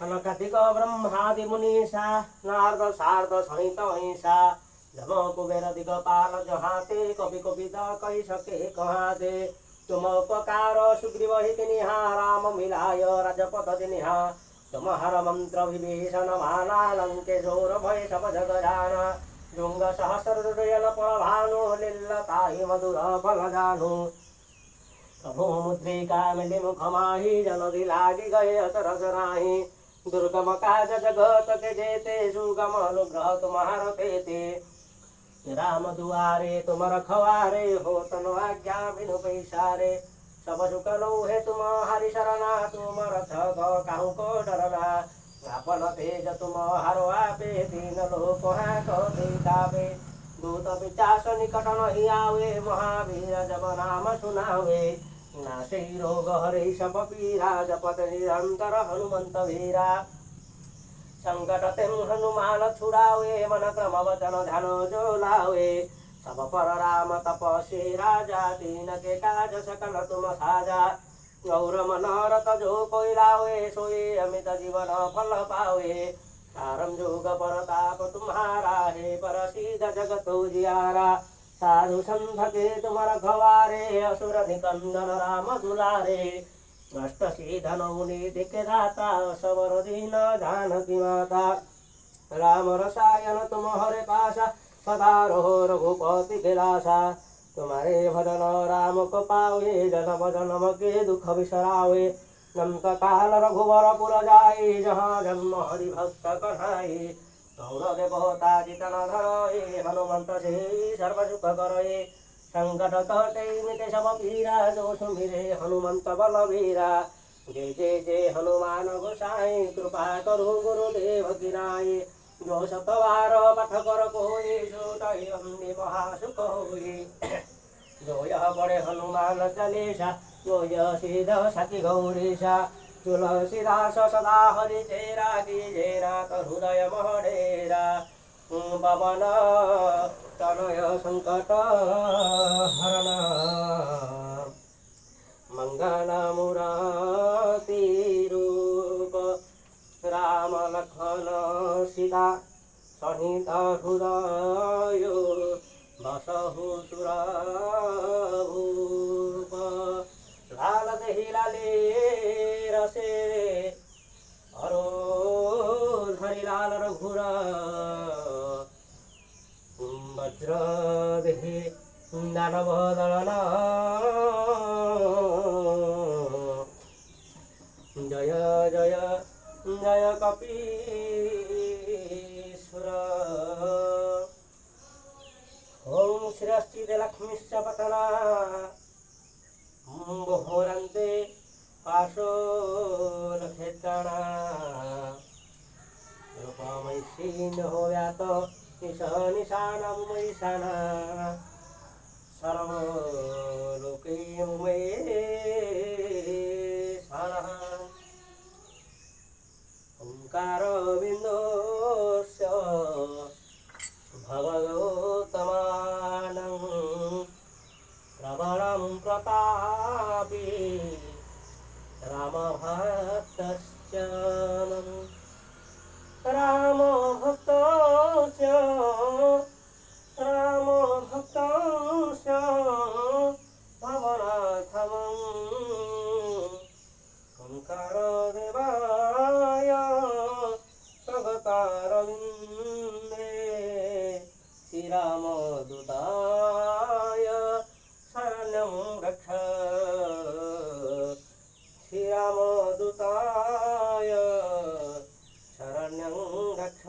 सनकादिक ब्रह्मादि मुनीषा नारद शारद सहित अहिंसा जम कुबेर दिगपाल जहाते कवि कविद कही सके कहाते तुम उपकार सुग्रीव हितनिहा राम मिलाय राजपथ दिनिहा तुम हर मंत्र विभीषण माना लंकेशोर भय सब जग जाना जुंग सहस्र हृदय भानु लीलताहि मधुर फल जानु प्रभु मुद्रिका मिलि मुख माहि जन दिलागी गए अतरस राही दुर्गम काज जगत के जेते सुगम अनुग्रह तुम्हार तेते राम दुआरे तुम रखवारे हो तनु आज्ञा बिनु पैसारे सब सुख लो है तुम हरि शरणा तुम रथ काहू को डरना आपन तेज तुम हरो आपे दीन लोक को दिखावे दूत पिचास निकट नहीं आवे महावीर जब नाम सुनावे नाशे रोग हरे सब पीरा जपत निरंतर हनुमंत वीरा संकट तेम हनुमान छुड़ावे मन क्रम वचन ध्यान जो लावे सब पर राम तपस्वी राजा दीन के काज सकल तुम साजा गौर मनोरथ जो कोई लावे सोई अमित जीवन फल पावे सारम जोग परताप तुम्हारा है परसिद्ध जगत उजियारा साधु संत के तुम रखवारे असुर निकंदन राम दुलारे नष्ट सीधन मुनि दिखे दाता सवर दीन जानकी माता राम रसायन तुम हरे पासा सदा रहो रघुपति विलासा तुम्हारे भजन राम को पावे जन्म जन्म के दुख बिसरावे नंत काल रघुवर पुर जाए जहाँ जन्म हरि भक्त कन्हाई गौर देवता जितन धरए हनुमंत से सर्व सुख करए संकट कटे मिटे सब पीरा जो सुमिरे हनुमंत बलवीरा जय जय जय हनुमान गोसाई कृपा करु गुरुदेव गिराए जो सतवार पठ कर कोई सोतहि महासुख होई जो यह पढ़े हनुमान चालीसा जो यह सीध सखी गौरीशा तुलसीदास सदा हरि चेरा कीजेरा हृदय महडेरा पवन तनय संकट हरण मंगल मुरारी रूप राम लखन सीता सहित हृदय बसहु सुरभूप लाल देहि लाले रसे हरो धरि लाल रघुर वज्र देहि दानव दलन जय जय जय कपीश्वर ओम श्री लक्ष्मीश्च पतना मुहुरन्ते पाशोलक्षेत्रणा रूपमयीन हो व्यात निशानमुमयीशाना सर्वलोके मुमयेशानः ओंकार बिन्दोस्य भगवतमानं प्रबलं प्रतापी रामभक्तश्च भवनाथमं ओंकारदेवाय प्रगतारविन्दे श्रीरामदूताय शरणं रक्ष श्रीरामदूताय शरणं रक्ष।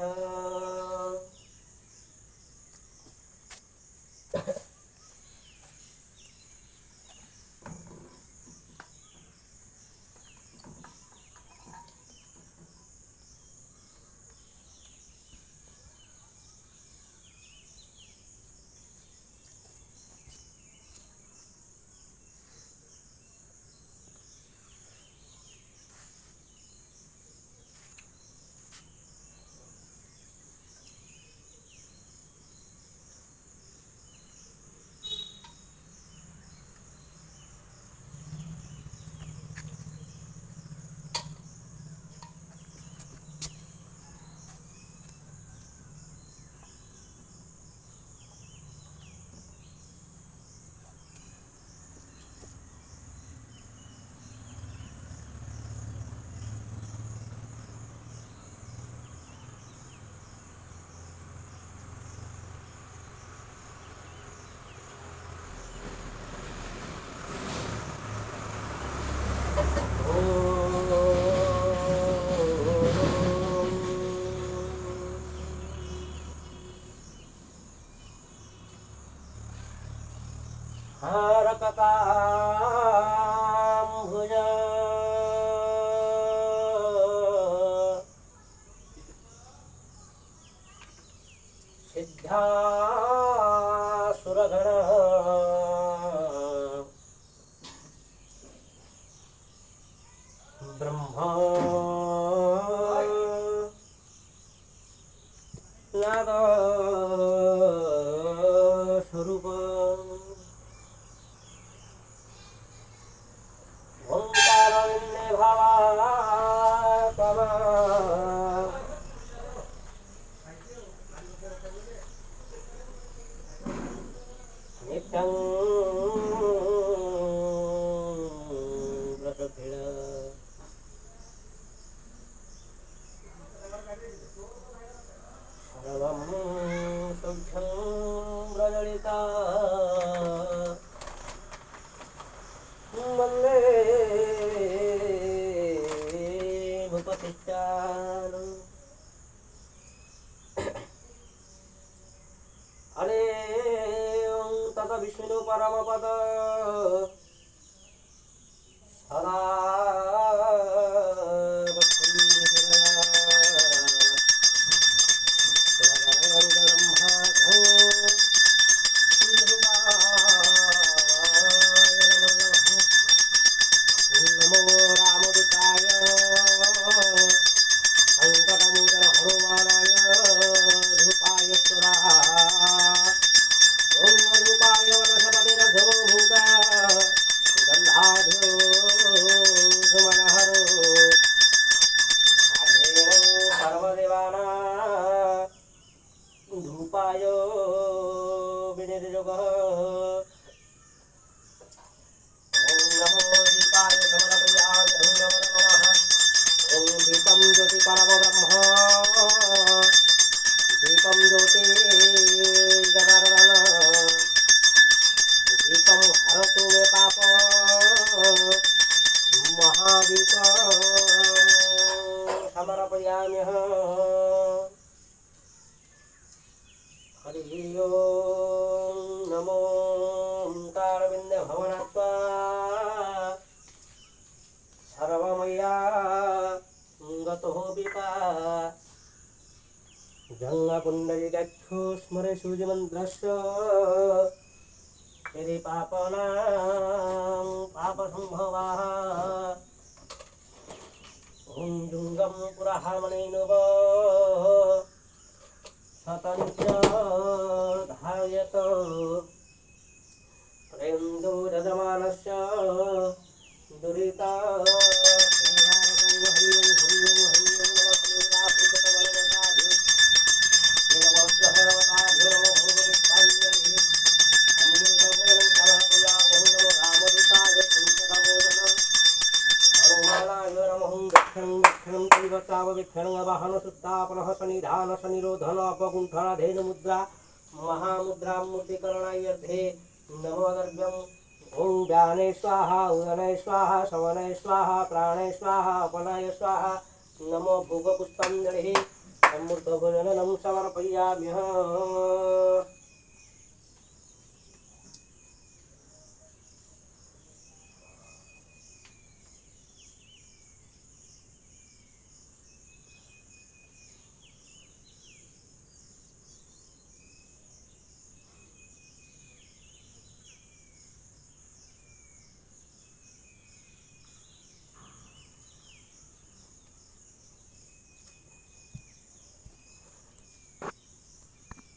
हारककाम्भुज सिद्धासुरगण ब्रह्मा नाद स्वरूप ओंकार भावात्मा नित्यं प्रसभिल सर्वं शुद्धं प्रजलिता वन्दे भूपतिष्ठान् हरे ओं तत विष्णु परमपद सदा धूपाय विनिर्योगः ओं नमो दीपाय समर्पयामि ओं नमो नमः ओं दीपं ज्योति परमब्रह्म दीपं ज्योति जनार्दन दीपं हरतु मे पाप महादीप समर्पयामि हरि ओं नमो ओंकारविंद भवनात्मा सर्वमया गतो विपा गंगापुण्डरीकाख्यो स्मरे सूर्यमन्त्रस्य यदि पापनां पापसम्भवाः ॐ जुङ्गं पुरहामणेनुव सतञ्च धायत प्रेन्दो यजमानस्य दुरिता वाहन सुत्तापनः सनिधान सनिरोधन अपकुण्ठनाधेन मुद्रा महामुद्रा मूर्तिकरणायर्थे नमो द्रव्यम् ॐ व्याने स्वाहा उदने स्वाहा शवने स्वाहा प्राणे स्वाहा अपनाय स्वाहा नमो भोगपुष्पाञ्जलिः अमृतभोजनं समर्पयाम्यहम्